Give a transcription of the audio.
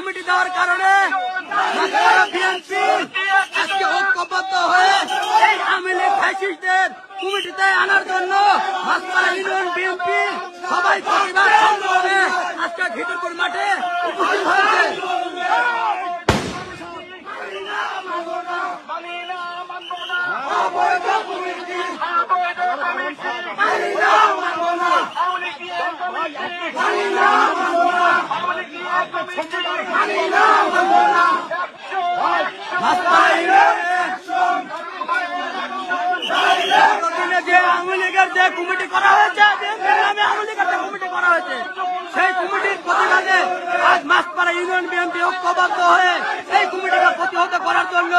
Committee দেওয়ার কারণে BNP আজকে ঐক্যবদ্ধ হয়ে এই আওয়ামী লীগ ফ্যাসিস্টদের কমিটিতে আনার জন্য মাছপাড়া ইউনিয়ন বিএনপি সবাই প্রতিবাদ সংগ্রামে আজকে ঘিতুরপুর মাঠে উপস্থিত হয়েছে। যে আওয়ামী লীগের যে কমিটি করা হয়েছে, আওয়ামী লীগের যে কমিটি করা হয়েছে, সেই কমিটির প্রতিবাদে আজ মাছপাড়া ইউনিয়ন বিএনপি ঐক্যবদ্ধ হয়ে এই কমিটিকে প্রতিহত করার জন্য